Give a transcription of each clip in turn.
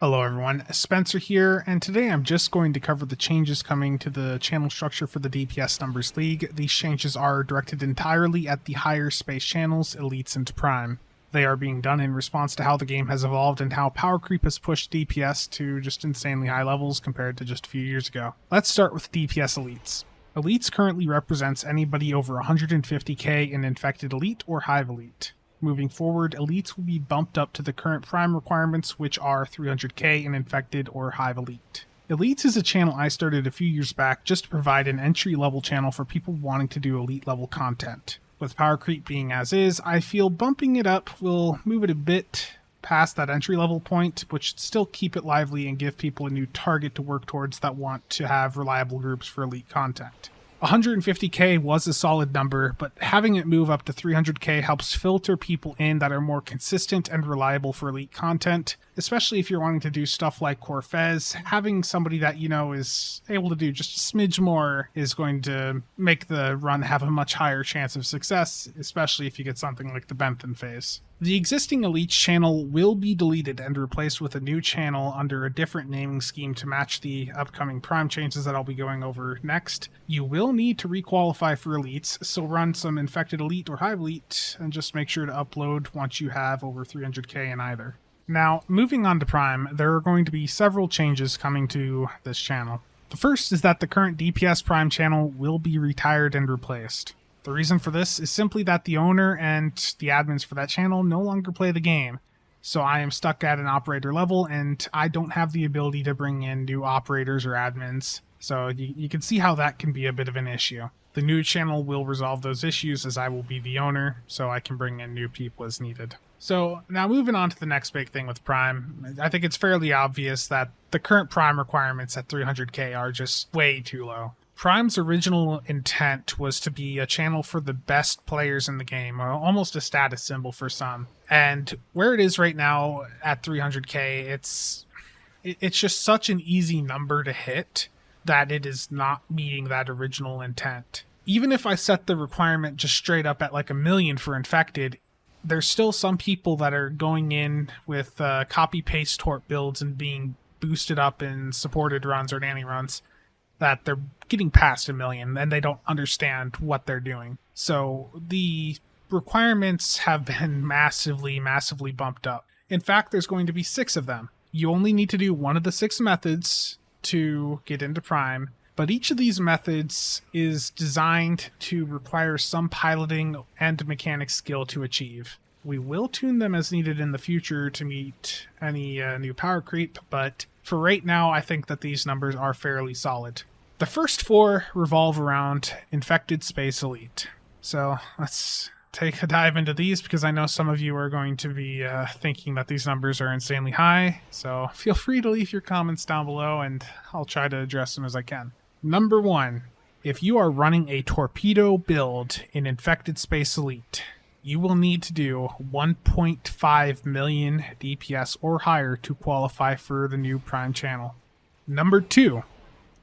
Hello everyone, Spencer here, and today I'm just going to cover the changes coming to the channel structure for the DPS Numbers League. These changes are directed entirely at the higher space channels, Elites and Prime. They are being done in response to how the game has evolved and how power creep has pushed DPS to just insanely high levels compared to just a few years ago. Let's start with DPS Elites. Elites currently represents anybody over 150k in Infected Elite or Hive Elite. Moving forward, Elites will be bumped up to the current Prime requirements, which are 300k in Infected or Hive Elite. Elites is a channel I started a few years back just to provide an entry-level channel for people wanting to do elite-level content. With power creep being as is, I feel bumping it up will move it a bit past that entry-level point, but should still keep it lively and give people a new target to work towards that want to have reliable groups for elite content. 150k was a solid number, but having it move up to 300k helps filter people in that are more consistent and reliable for elite content, especially if you're wanting to do stuff like Core Fez. Having somebody that you know is able to do just a smidge more is going to make the run have a much higher chance of success, especially if you get something like the Bentham phase. The existing Elites channel will be deleted and replaced with a new channel under a different naming scheme to match the upcoming Prime changes that I'll be going over next. You will need to requalify for Elites, so run some Infected Elite or Hive Elite and just make sure to upload once you have over 300k in either. Now, moving on to Prime, there are going to be several changes coming to this channel. The first is that the current DPS Prime channel will be retired and replaced. The reason for this is simply that the owner and the admins for that channel no longer play the game, so I am stuck at an operator level and I don't have the ability to bring in new operators or admins, so you can see how that can be a bit of an issue. The new channel will resolve those issues as I will be the owner, so I can bring in new people as needed. So now moving on to the next big thing with Prime, I think it's fairly obvious that the current Prime requirements at 300k are just way too low. Prime's original intent was to be a channel for the best players in the game, almost a status symbol for some. And where it is right now at 300k, it's just such an easy number to hit that it is not meeting that original intent. Even if I set the requirement just straight up at like 1 million for Infected, there's still some people that are going in with copy-paste tort builds and being boosted up in supported runs or nanny runs that they're getting past 1 million and they don't understand what they're doing. So the requirements have been massively bumped up. In fact, there's going to be 6 of them. You only need to do one of the 6 methods to get into Prime, but each of these methods is designed to require some piloting and mechanic skill to achieve. We will tune them as needed in the future to meet any new power creep, but for right now, I think that these numbers are fairly solid. The first 4 revolve around Infected Space Elite. So let's take a dive into these because I know some of you are going to be thinking that these numbers are insanely high. So feel free to leave your comments down below and I'll try to address them as I can. Number 1, if you are running a torpedo build in Infected Space Elite, you will need to do 1.5 million DPS or higher to qualify for the new Prime channel. Number 2,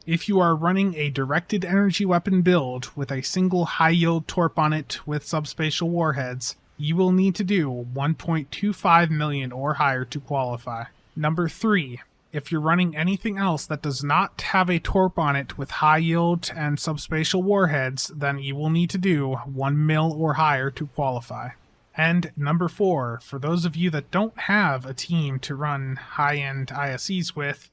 if you are running a directed energy weapon build with a single high-yield torp on it with subspatial warheads, you will need to do 1.25 million or higher to qualify. Number 3, if you're running anything else that does not have a torp on it with high yield and subspatial warheads, then you will need to do 1 mil or higher to qualify. And number 4, for those of you that don't have a team to run high-end ISEs with,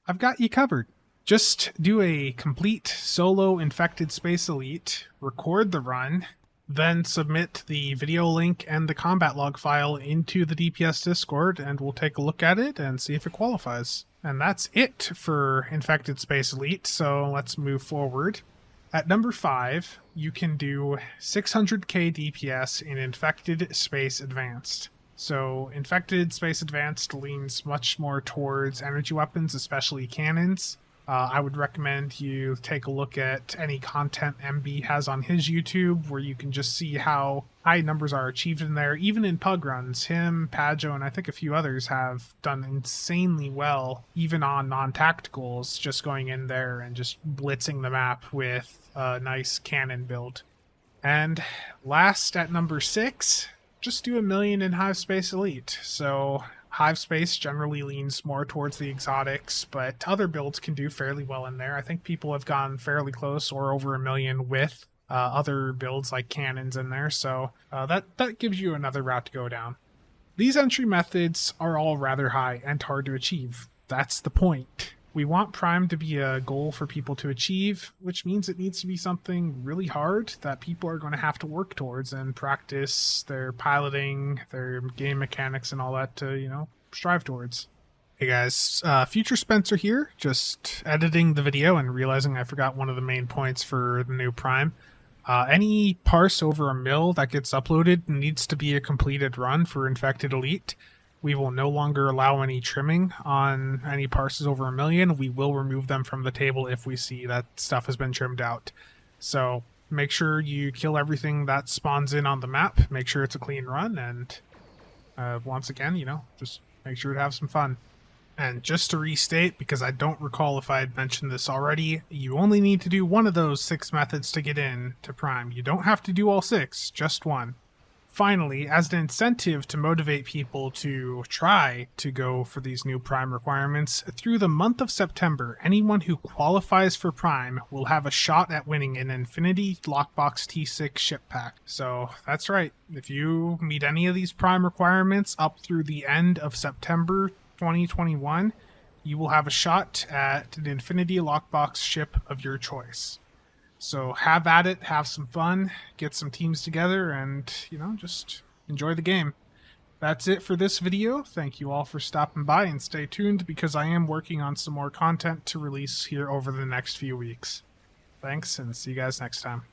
I've got you covered. Just do a complete solo Infected Space Elite, record the run, then submit the video link and the combat log file into the DPS Discord, and we'll take a look at it and see if it qualifies. And that's it for Infected Space Elite, so let's move forward. At number 5, you can do 600k DPS in Infected Space Advanced. So Infected Space Advanced leans much more towards energy weapons, especially cannons. I would recommend you take a look at any content MB has on his YouTube, where you can just see how high numbers are achieved in there. Even in pug runs, him, Pajo, and I think a few others have done insanely well, even on non-tacticals, just going in there and just blitzing the map with a nice cannon build. And last, at number 6, just do 1 million in Hive Space Elite. So Hive space generally leans more towards the exotics, but other builds can do fairly well in there. I think people have gone fairly close or over 1 million with other builds like cannons in there, so that gives you another route to go down. These entry methods are all rather high and hard to achieve. That's the point. We want Prime to be a goal for people to achieve, which means it needs to be something really hard that people are going to have to work towards and practice their piloting, their game mechanics, and all that to, strive towards. Hey guys, Future Spencer here, just editing the video and realizing I forgot one of the main points for the new Prime. Any parse over 1 mil that gets uploaded needs to be a completed run for Infected Elite. We will no longer allow any trimming on any parses over 1 million. We will remove them from the table if we see that stuff has been trimmed out. So make sure you kill everything that spawns in on the map. Make sure it's a clean run, and once again, just make sure to have some fun. And just to restate, because I don't recall if I had mentioned this already, you only need to do one of those 6 methods to get in to Prime. You don't have to do all 6, just one. Finally, as an incentive to motivate people to try to go for these new Prime requirements, through the month of September, anyone who qualifies for Prime will have a shot at winning an Infinity Lockbox T6 ship pack. So that's right, if you meet any of these Prime requirements up through the end of September 2021, you will have a shot at an Infinity Lockbox ship of your choice. So have at it, have some fun, get some teams together, and, just enjoy the game. That's it for this video. Thank you all for stopping by, and stay tuned because I am working on some more content to release here over the next few weeks. Thanks, and see you guys next time.